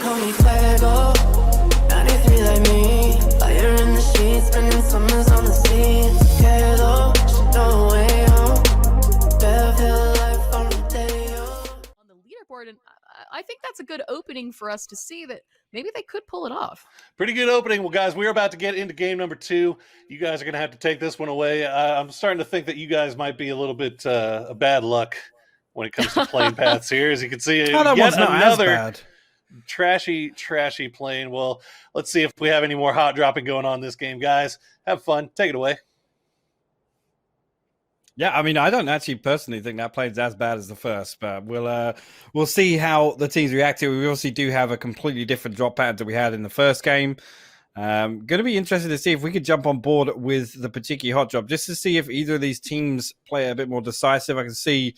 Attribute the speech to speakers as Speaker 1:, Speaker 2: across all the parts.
Speaker 1: Call me fuego, 93 like me. Fire in the sheets, spending summers on the sea. Quedo, no way home. Better life on the day
Speaker 2: on the leaderboard, and I think that's a good opening for us to see that maybe they could pull it off.
Speaker 3: Pretty good opening. Well, guys, we're about to get into game number 2. You guys are going to have to take this one away. I'm starting to think that you guys might be a little bit bad luck when it comes to plane paths here. As you can see,
Speaker 4: that
Speaker 3: yet
Speaker 4: one's not as
Speaker 3: another
Speaker 4: bad.
Speaker 3: trashy plane. Well, let's see if we have any more hot dropping going on this game, guys. Have fun. Take it away.
Speaker 4: Yeah, I mean, I don't actually personally think that plane's as bad as the first, but we'll see how the teams react to it. We obviously do have a completely different drop pattern that we had in the first game. Going to be interested to see if we could jump on board with the Pr0phie hot drop, just to see if either of these teams play a bit more decisive. I can see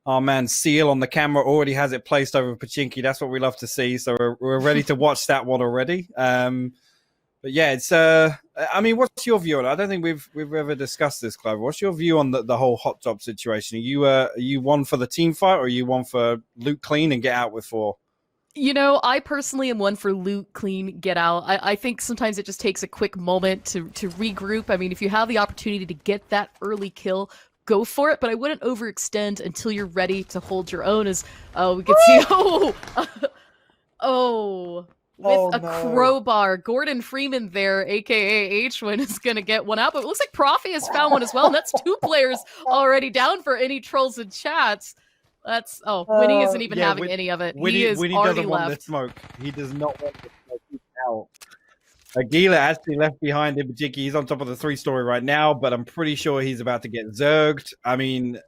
Speaker 4: our man Seal on the camera already has it placed over Pr0phie. That's what we love to see. So we're ready to watch that one already. But yeah, it's. I mean, what's your view on it? I don't think we've ever discussed this, Clover. What's your view on the whole hot drop situation? Are you one for the team fight, or are you one for loot clean and get out with 4?
Speaker 2: You know, I personally am one for loot, clean, get out. I think sometimes it just takes a quick moment to regroup. I mean, if you have the opportunity to get that early kill, go for it. But I wouldn't overextend until you're ready to hold your own. As we can see, with a crowbar, Gordon Freeman there, aka Hwinn, is gonna get one out. But it looks like Pr0phie has found one as well, and that's 2 players already down for any trolls and chats. That's Hwinn isn't even having any of it. He is
Speaker 4: Hwinn
Speaker 2: already
Speaker 4: doesn't want
Speaker 2: left.
Speaker 4: the smoke. He does not want the smoke. He's out. Aguila actually left behind in Pr0phie. He's on top of the 3-story right now, but I'm pretty sure he's about to get zerged. I mean,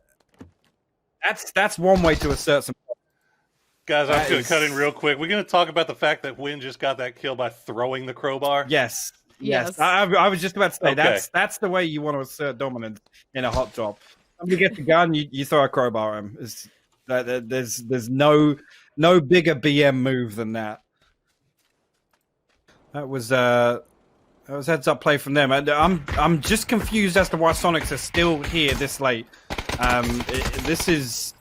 Speaker 4: that's one way to assert some.
Speaker 3: Guys, I'm going to cut in real quick. We're going to talk about the fact that Hwinn just got that kill by throwing the crowbar.
Speaker 4: Yes. I was just about to say that's the way you want to assert dominance in a hot drop. Somebody gets a gun, you throw a crowbar at him. There's no bigger BM move than that. That was heads up play from them. I'm just confused as to why Soniqs are still here this late. This is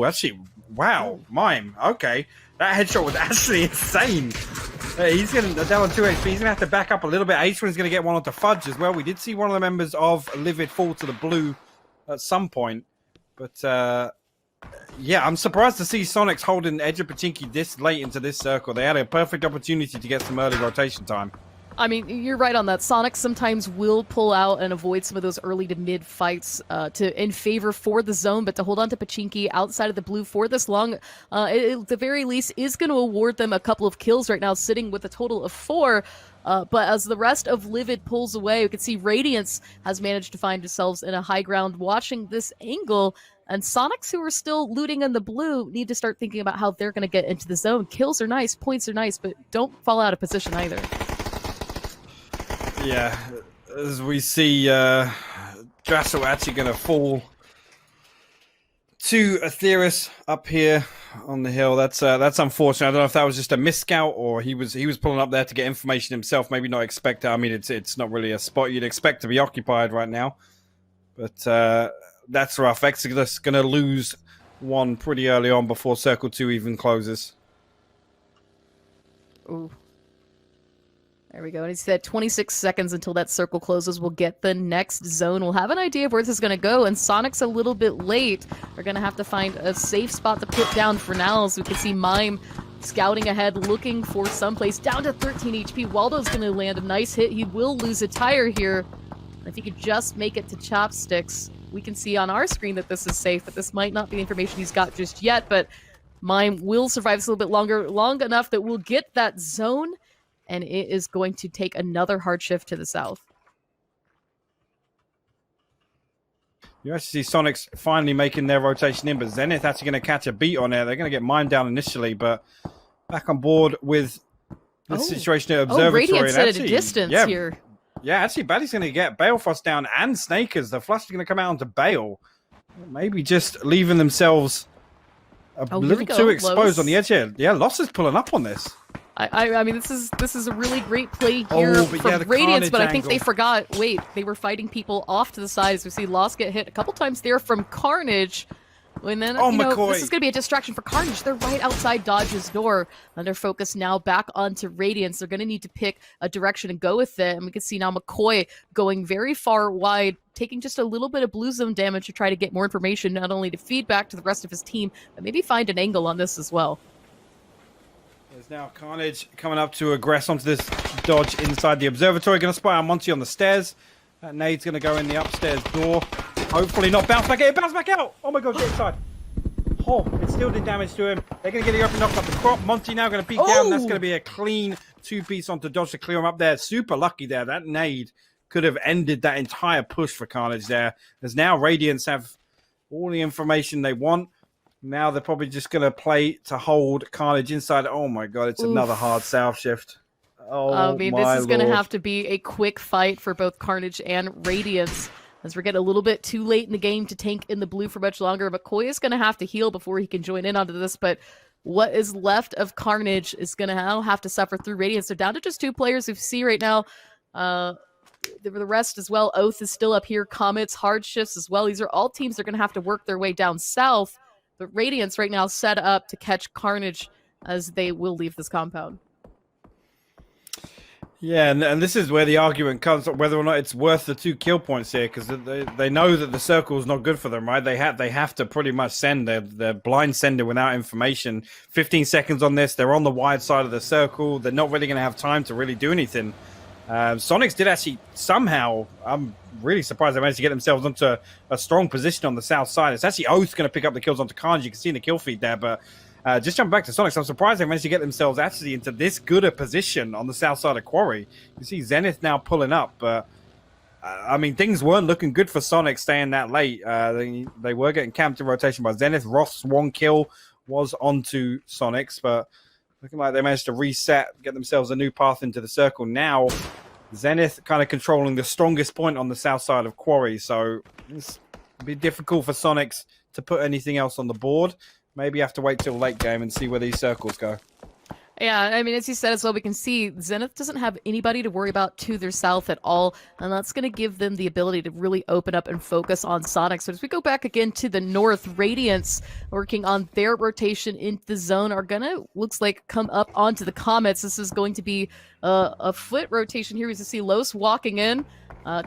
Speaker 4: actually. Wow, M1me. Okay. That headshot was actually insane. He's going to down on 2 HP. He's going to have to back up a little bit. H1 is going to get one onto Fudge as well. We did see one of the members of Livid fall to the blue at some point. But, yeah, I'm surprised to see Soniqs holding edge of Pr0phie this late into this circle. They had a perfect opportunity to get some early rotation time.
Speaker 2: I mean, you're right on that. Soniqs sometimes will pull out and avoid some of those early to mid fights in favor for the zone, but to hold on to Pr0phie outside of the blue for this long, at the very least, is going to award them a couple of kills right now, sitting with a total of 4. But as the rest of Livid pulls away, we can see Radiance has managed to find themselves in a high ground watching this angle. And Soniqs, who are still looting in the blue, need to start thinking about how they're going to get into the zone. Kills are nice, points are nice, but don't fall out of position either.
Speaker 4: Yeah, as we see, Drassel actually going to fall to Aetheris up here on the hill. That's unfortunate. I don't know if that was just a miscout or he was pulling up there to get information himself. Maybe not expect it. I mean, it's not really a spot you'd expect to be occupied right now. But that's rough. Exodus going to lose one pretty early on before Circle 2 even closes.
Speaker 2: Ooh. There we go. And he said 26 seconds until that circle closes. We'll get the next zone. We'll have an idea of where this is going to go. And Soniqs a little bit late. We're going to have to find a safe spot to put down for now. As we can see M1me scouting ahead, looking for someplace down to 13 HP. Waldo's going to land a nice hit. He will lose a tire here. If he could just make it to Chopsticks, we can see on our screen that this is safe, but this might not be the information he's got just yet. But M1me will survive this a little bit longer, long enough that we'll get that zone. And it is going to take another hard shift to the south.
Speaker 4: You actually see Soniqs finally making their rotation in, but Zenith actually going to catch a beat on there. They're going to get M1me down initially, but back on board with the situation at Observatory.
Speaker 2: Radiance at a distance here.
Speaker 4: Yeah, actually, Batty's going to get Balefrost down and Snakers. The Flush is going to come out onto Bale. Maybe just leaving themselves a little too exposed on the edge here. Yeah, Loss is pulling up on this.
Speaker 2: I mean, this is a really great play here from Radiance, but I think they forgot. Wait, they were fighting people off to the sides. We see Lost get hit a couple times there from Carnage. And then,
Speaker 4: Oh,
Speaker 2: you know,
Speaker 4: McCoy.
Speaker 2: this is going to be a distraction for Carnage. They're right outside Dodge's door. And they're focused now back onto Radiance. They're going to need to pick a direction and go with it. And we can see now McCoy going very far wide, taking just a little bit of blue zone damage to try to get more information, not only to feed back to the rest of his team, but maybe find an angle on this as well.
Speaker 4: There's now Carnage coming up to aggress onto this Dodge inside the observatory. Going to spy on M1me on the stairs. That nade's going to go in the upstairs door. Hopefully not bounce back in. Bounce back out! Oh my god, get inside. Oh, it still did damage to him. They're going to get the open knock up the crop. M1me now going to peek down. That's going to be a clean 2-piece onto Dodge to clear him up there. Super lucky there. That nade could have ended that entire push for Carnage there. As now Radiance have all the information they want. Now they're probably just going to play to hold Carnage inside. Oh my god, it's another hard south shift. Oh,
Speaker 2: I mean, this is going to
Speaker 4: Lord.
Speaker 2: have to be a quick fight for both Carnage and Radiance. As we're getting a little bit too late in the game to tank in the blue for much longer. McCoy is going to have to heal before he can join in onto this, but what is left of Carnage is going to now have to suffer through Radiance. They're down to just 2 players who see right now. The rest as well. Oath is still up here. Comets, Hard Shifts as well. These are all teams that are going to have to work their way down south, but Radiance right now set up to catch Carnage as they will leave this compound.
Speaker 4: Yeah, and this is where the argument comes up whether or not it's worth the 2 kill points here, because they know that the circle is not good for them, right? They have to pretty much send their blind sender without information. 15 seconds on this. They're on the wide side of the circle. They're not really going to have time to really do anything. Soniqs did actually somehow, I'm really surprised they managed to get themselves onto a strong position on the south side. It's actually Oath going to pick up the kills onto Carnage. You can see in the kill feed there, but just jumping back to Soniqs, I'm surprised they managed to get themselves actually into this good a position on the south side of Quarry. You see Zenith now pulling up, but I mean, things weren't looking good for Soniqs staying that late. They were getting camped in rotation by Zenith. Roth's 1 kill was onto Soniqs, but looking like they managed to reset, get themselves a new path into the circle. Now, Zenith kind of controlling the strongest point on the south side of Quarry, so it's be difficult for Soniqs to put anything else on the board. Maybe have to wait till late game and see where these circles go.
Speaker 2: Yeah, I mean, as you said as well, we can see Zenith doesn't have anybody to worry about to their south at all, and that's going to give them the ability to really open up and focus on Sonic. So as we go back again to the north, Radiance working on their rotation into the zone are going to, looks like, come up onto the Comets. This is going to be a foot rotation here. We see Los walking in.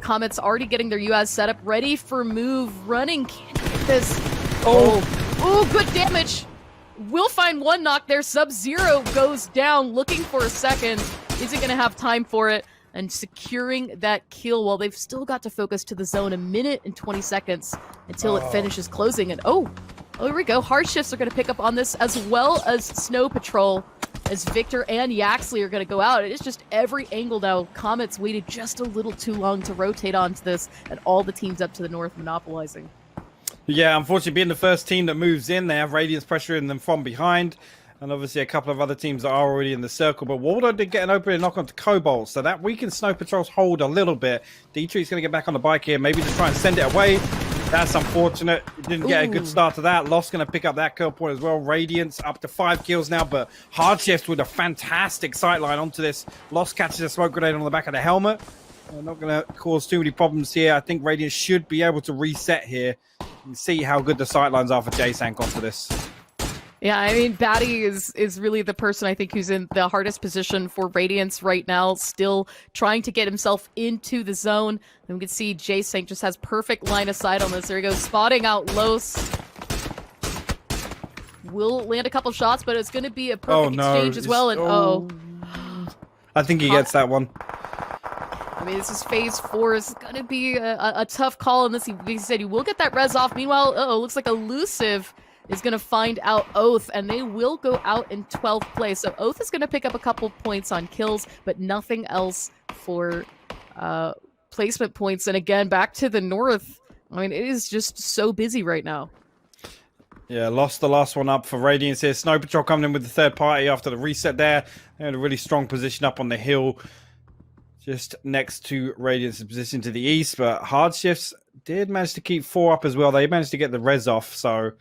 Speaker 2: Comets already getting their UAS set up, ready for move, running. Can't get this. Oh, good damage. We'll find 1 knock there. Sub-Zero goes down, looking for a second. Isn't going to have time for it. And securing that kill while they've still got to focus to the zone. 1 minute and 20 seconds until it finishes closing. And oh, here we go. Hard Shifts are going to pick up on this, as well as Snow Patrol, as Victor and Yaxley are going to go out. It is just every angle now. Comets waited just a little too long to rotate onto this, and all the teams up to the north monopolizing.
Speaker 4: Yeah, unfortunately, being the first team that moves in, they have Radiance pressuring them from behind. And obviously a couple of other teams that are already in the circle. But Waldo did get an opening knock onto Cobalt, so that weakens Snow Patrol's hold a little bit. Dietrich's going to get back on the bike here, maybe to try and send it away. That's unfortunate. Didn't get a good start to that. Lost going to pick up that kill point as well. Radiance up to 5 kills now, but Hard Shifts with a fantastic sightline onto this. Lost catches a smoke grenade on the back of the helmet. Not going to cause too many problems here. I think Radiance should be able to reset here and see how good the sightlines are for J-Sank onto this.
Speaker 2: Yeah, I mean, Batty is really the person I think who's in the hardest position for Radiance right now, still trying to get himself into the zone. And we can see J-Sank just has perfect line of sight on this. There he goes, spotting out Los. Will land a couple shots, but it's going to be a perfect exchange as well. And
Speaker 4: I think he gets that one.
Speaker 2: I mean, this is phase 4. It's going to be a tough call on this. He said he will get that res off. Meanwhile, looks like Elusive is going to find out Oath, and they will go out in 12th place. So Oath is going to pick up a couple points on kills, but nothing else for placement points. And again, back to the north. I mean, it is just so busy right now.
Speaker 4: Yeah, lost the last one up for Radiance here. Snow Patrol coming in with the third party after the reset there. They had a really strong position up on the hill, just next to Radiance's position to the east. But Hard Shifts did manage to keep 4 up as well. They managed to get the res off, so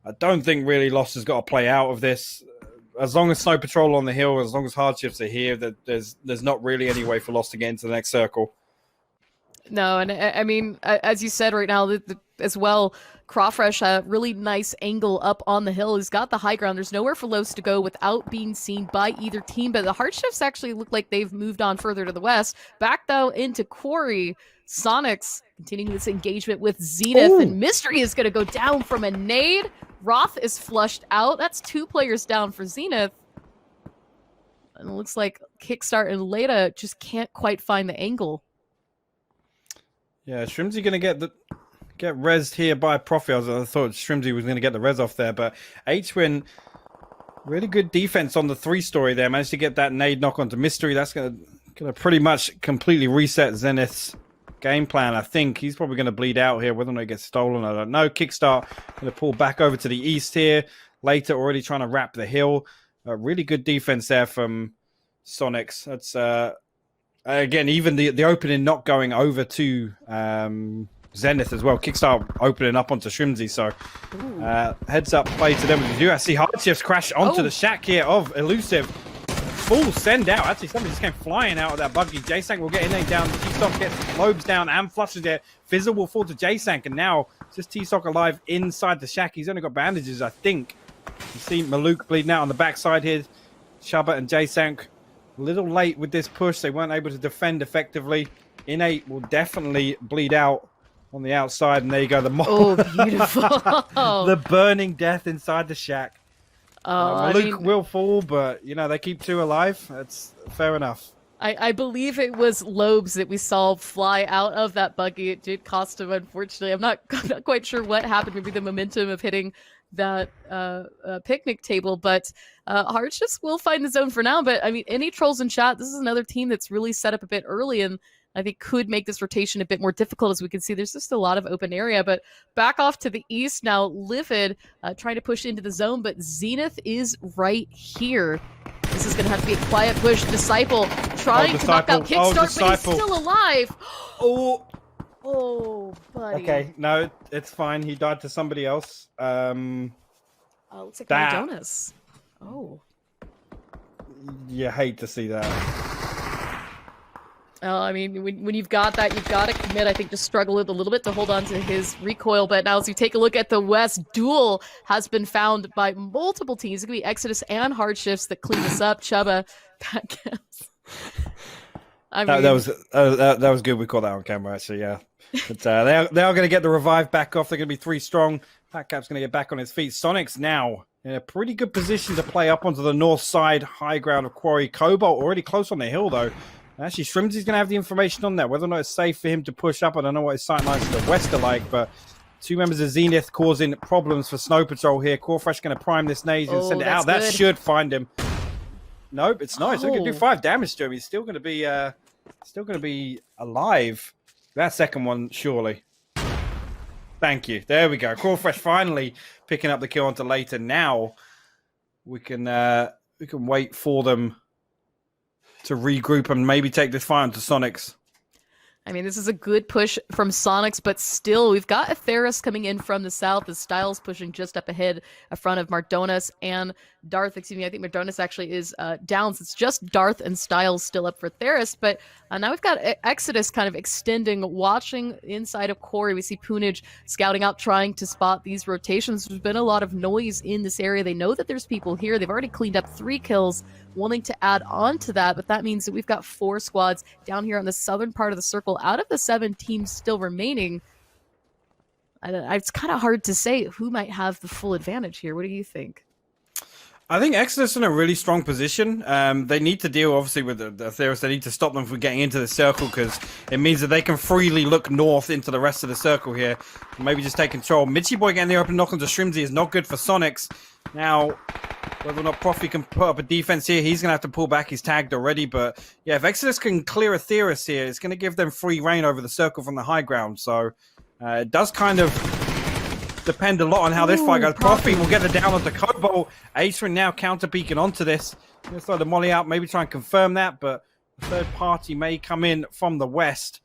Speaker 4: I don't think really Lost has got to play out of this. As long as Snow Patrol on the hill, as long as Hard Shifts are here, that there's not really any way for Lost to get into the next circle.
Speaker 2: No, and I mean, as you said right now, as well, Pr0phie, really nice angle up on the hill. He's got the high ground. There's nowhere for Los to go without being seen by either team, but the Hardshifts actually look like they've moved on further to the west. Back, though, into Quarry. Soniqs continuing this engagement with Zenith, and M1me is going to go down from a nade. Pr0phie is flushed out. That's 2 players down for Zenith. And it looks like Kickstart and Leda just can't quite find the angle.
Speaker 4: Yeah, Shrimzy going to get rezzed here by Pr0phie. I thought Shrimzy was going to get the res off there, but Hwinn, really good defense on the 3-story there. Managed to get that nade knock onto M1me. That's going to pretty much completely reset Zenith's game plan. I think he's probably going to bleed out here. Whether or not he gets stolen, I don't know. Kickstart going to pull back over to the east here. Later, already trying to wrap the hill. Really good defense there from Soniqs. That's again, even the opening not going over to Zenith as well. Kickstart opening up onto Shrimzy. So heads up play to them. We do see Hardshifts crash onto the shack here of Elusive. Full send out. Actually, somebody just came flying out of that buggy. J-Sank will get in there down. T-Sock gets Lobes down and flushes there. Fizzle will fall to J-Sank, and now just T-Sock alive inside the shack. He's only got bandages, I think. You see Maluk bleeding out on the backside here. Shabba and J-Sank a little late with this push. They weren't able to defend effectively. Innate will definitely bleed out on the outside, and there you go.
Speaker 2: Beautiful.
Speaker 4: The burning death inside the shack. Maluk will fall, but, you know, they keep 2 alive. That's fair enough.
Speaker 2: I believe it was Lobes that we saw fly out of that buggy. It did cost him, unfortunately. I'm not quite sure what happened. Maybe the momentum of hitting that picnic table, but Hardshifts will find the zone for now. But, I mean, any trolls in chat, this is another team that's really set up a bit early, and I think could make this rotation a bit more difficult. As we can see, there's just a lot of open area. But back off to the east now, Livid trying to push into the zone, but Zenith is right here. This is going to have to be a quiet push. Disciple trying to knock out Kickstart, but he's still alive. Oh, buddy.
Speaker 4: Okay, no, it's fine. He died to somebody else.
Speaker 2: Looks like Madonis. Oh.
Speaker 4: You hate to see that.
Speaker 2: I mean, when you've got that, you've got to commit. I think just struggle a little bit to hold on to his recoil. But now as you take a look at the West, Duel has been found by multiple teams. It could be Exodus and Hardshifts that clean this up. Chubba,
Speaker 4: that was good. We caught that on camera, actually, yeah. But they are going to get the revive back off. They're going to be 3 strong. Patcap's going to get back on his feet. Soniqs now in a pretty good position to play up onto the north side, high ground of Quarry. Cobalt already close on the hill, though. Actually, Shrimzy's going to have the information on that. Whether or not it's safe for him to push up, I don't know what his sight lines to the west are like, but 2 members of Zenith causing problems for Snow Patrol here. Pr0phie going to prime this nade and send it out. That should find him. Nope, it's not. It's only going to do 5 damage to him. He's still going to be alive. That second one, surely. Thank you. There we go. Pr0phie finally picking up the kill onto later. Now we can wait for them to regroup and maybe take this fight onto Soniqs.
Speaker 2: I mean, this is a good push from Soniqs, but still, we've got Atheris coming in from the south. The Styles pushing just up ahead in front of Mardonis and Darth. Excuse me, I think Mardonis actually is down. So it's just Darth and Styles still up for Atheris. But now we've got Exodus kind of extending, watching inside of Quarry. We see Poonage scouting out, trying to spot these rotations. There's been a lot of noise in this area. They know that there's people here. They've already cleaned up 3 kills, wanting to add on to that. But that means that we've got 4 squads down here on the southern part of the circle. Out of the 7 teams still remaining, it's kind of hard to say who might have the full advantage here. What do you think?
Speaker 4: I think Exodus in a really strong position. They need to deal, obviously, with the Atheris. They need to stop them from getting into the circle because it means that they can freely look north into the rest of the circle here. Maybe just take control. Mitchy Boy getting the open knock onto Shrimzy is not good for Soniqs. Now, whether or not Pr0phie can put up a defense here, he's going to have to pull back. He's tagged already. But yeah, if Exodus can clear Atheris here, it's going to give them free reign over the circle from the high ground. So it does kind of depend a lot on how this fight goes. Pr0phie will get the down onto Cobalt. Hwinn now counter peeking onto this. He'll throw the molly out, maybe try and confirm that. But the third party may come in from the west.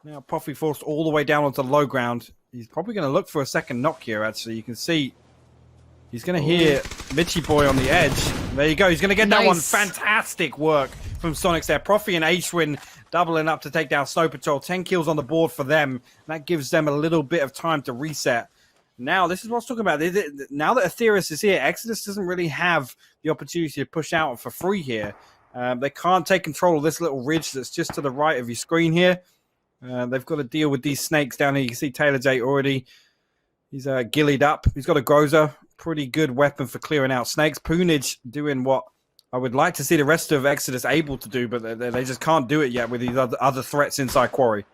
Speaker 4: Now Pr0phie forced all the way down onto low ground. He's probably going to look for a second knock here, actually. You can see he's going to hear Mitchy Boy on the edge. There you go. He's going to get that one. Fantastic work from Soniqs there. Pr0phie and Hwinn doubling up to take down Snow Patrol. 10 kills on the board for them. That gives them a little bit of time to reset. Now, this is what I was talking about. Now that Aetheris is here, Exodus doesn't really have the opportunity to push out for free here. They can't take control of this little ridge that's just to the right of your screen here. They've got to deal with these snakes down here. You can see Taylor J already. He's gillied up. He's got a Groza. Pretty good weapon for clearing out snakes. Poonage doing what I would like to see the rest of Exodus able to do, but they just can't do it yet with these other threats inside Quarry.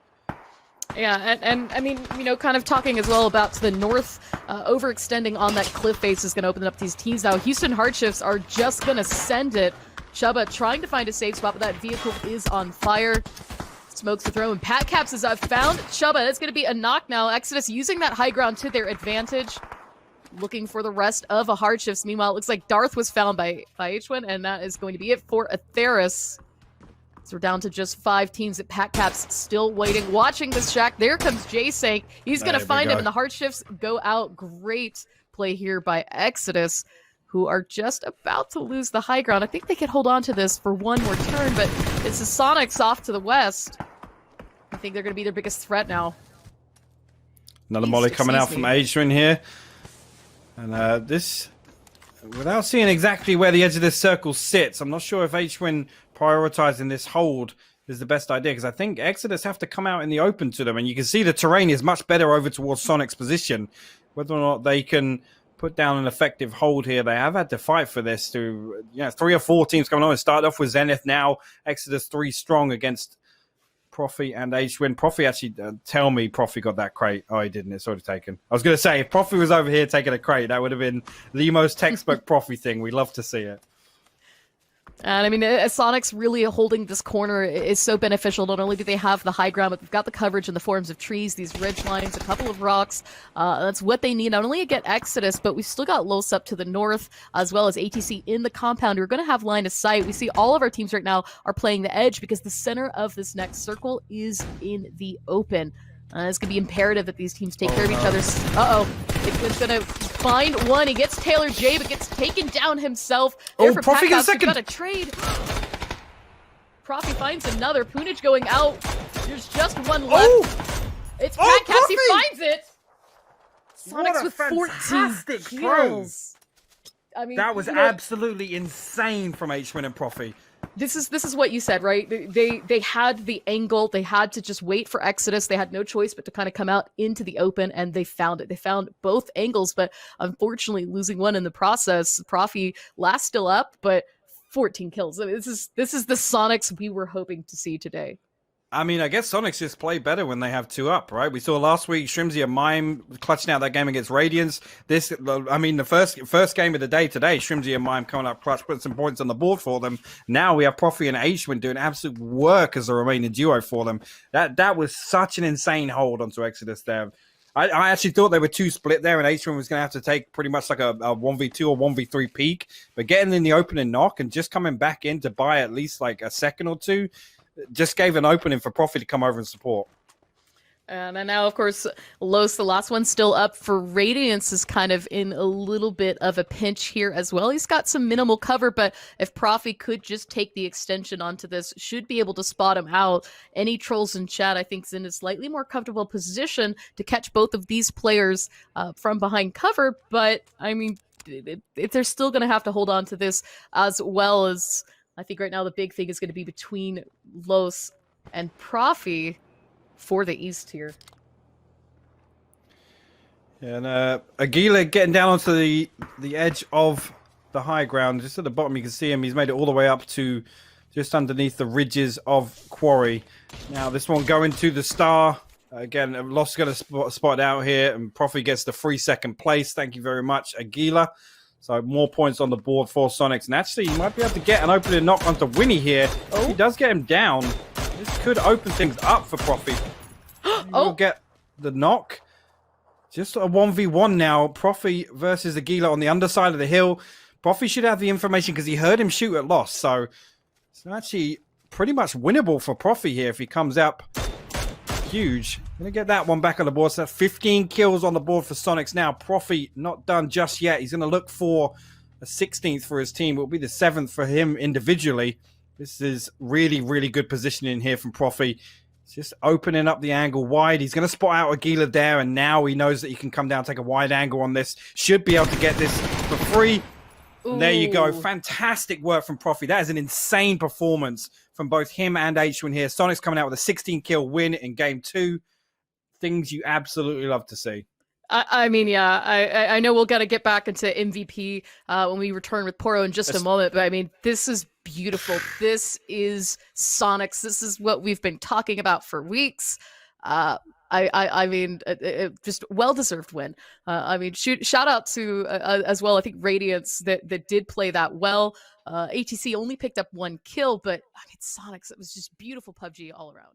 Speaker 2: Yeah, and I mean, you know, kind of talking as well about to the north, overextending on that cliff face is going to open up these teams now. Houston Hardships are just going to send it. Chuba trying to find a safe spot, but that vehicle is on fire. Smokes to throw, and Pat Caps has found Chuba. It's going to be a knock now. Exodus using that high ground to their advantage. Looking for the rest of a Hardships. Meanwhile, it looks like Darth was found by Hwinn, and that is going to be it for Aetheris. So we're down to just 5 teams at Pat Caps, still waiting, watching this shack. There comes J-Sank. He's going to find him, and the Hardships go out. Great play here by Exodus, who are just about to lose the high ground. I think they could hold on to this for one more turn, but it's the Soniqs off to the west. I think they're going to be their biggest threat now.
Speaker 4: Another molly coming out from Hwinn here. And this, without seeing exactly where the edge of this circle sits, I'm not sure if Hwinn prioritizing this hold is the best idea, because I think Exodus have to come out in the open to them, and you can see the terrain is much better over towards Sonic's position. Whether or not they can put down an effective hold here, they have had to fight for this. To 3 or 4 teams coming on. It started off with Zenith, now Exodus 3 strong against Pr0phie and Hwinn. Pr0phie actually, tell me Pr0phie got that crate. Oh, he didn't. It's already taken. I was going to say, if Pr0phie was over here taking a crate, that would have been the most textbook Pr0phie thing. We'd love to see it.
Speaker 2: And I mean, Soniqs really holding this corner is so beneficial. Not only do they have the high ground, but they've got the coverage in the forms of trees, these ridge lines, a couple of rocks. That's what they need, not only to get Exodus, but we've still got Los up to the north, as well as ATC in the compound. We're going to have line of sight. We see all of our teams right now are playing the edge because the center of this next circle is in the open. It's going to be imperative that these teams take care of each other. It's going to find one. He gets Taylor J, but gets taken down himself.
Speaker 4: Pr0phie gets a second.
Speaker 2: Got a trade. Pr0phie finds another. Poonage going out. There's just one left. It's Pat Caps. He finds it. Soniqs with 14 kills. I mean,
Speaker 4: that was absolutely insane from Hwinn and Pr0phie.
Speaker 2: This is what you said, right? They had the angle. They had to just wait for Exodus. They had no choice but to kind of come out into the open, and they found it. They found both angles, but unfortunately losing one in the process. Pr0phie last still up, but 14 kills. I mean, this is the Soniqs we were hoping to see today.
Speaker 4: I mean, I guess Soniqs just play better when they have 2 up, right? We saw last week Shrimzy and M1me clutching out that game against Radiance. The first game of the day today, Shrimzy and M1me coming up clutch, putting some points on the board for them. Now we have Pr0phie and Hwinn doing absolute work as the remaining duo for them. That was such an insane hold onto Exodus there. I actually thought they were 2 split there, and Hwinn was going to have to take pretty much like a 1v2 or 1v3 peak. But getting in the opening knock and just coming back in to buy at least like a second or 2 just gave an opening for Pr0phie to come over and support.
Speaker 2: And now, of course, Los, the last one, still up for Radiance, is kind of in a little bit of a pinch here as well. He's got some minimal cover, but if Pr0phie could just take the extension onto this, should be able to spot him out. Any trolls in chat, I think, is in a slightly more comfortable position to catch both of these players from behind cover. But, I mean, they're still going to have to hold on to this, as well as I think right now the big thing is going to be between Los and Pr0phie for the East here.
Speaker 4: Yeah, and Aguila getting down onto the edge of the high ground. Just at the bottom you can see him. He's made it all the way up to just underneath the ridges of Quarry. Now this one going to the star. Again, Los going to spot out here, and Pr0phie gets the free second place. Thank you very much, Aguila. So more points on the board for Soniqs. And actually, he might be able to get an opening knock onto Hwinn here. He does get him down. This could open things up for Pr0phie. We'll get the knock. Just a 1v1 now. Pr0phie versus Aguila on the underside of the hill. Pr0phie should have the information because he heard him shoot at Loss. So it's actually pretty much winnable for Pr0phie here if he comes up huge. Gonna get that one back on the board. So that's 15 kills on the board for Soniqs now. Pr0phie not done just yet. He's gonna look for a 16th for his team. It will be the 7th for him individually. This is really, really good positioning here from Pr0phie. Just opening up the angle wide. He's going to spot out Aguila there, and now he knows that he can come down, take a wide angle on this. Should be able to get this for free. And there you go. Fantastic work from Pr0phie. That is an insane performance from both him and Hwinn here. Soniqs coming out with a 16-kill win in game 2. Things you absolutely love to see.
Speaker 2: I mean, yeah, I know we'll gotta get back into MVP when we return with Pr0phie in just a moment, but I mean, this is beautiful. This is Soniqs. This is what we've been talking about for weeks. I mean, just well-deserved win. I mean, shout out to as well. I think Radiance that did play that well. ATC only picked up 1 kill, but I mean, Soniqs. It was just beautiful PUBG all around.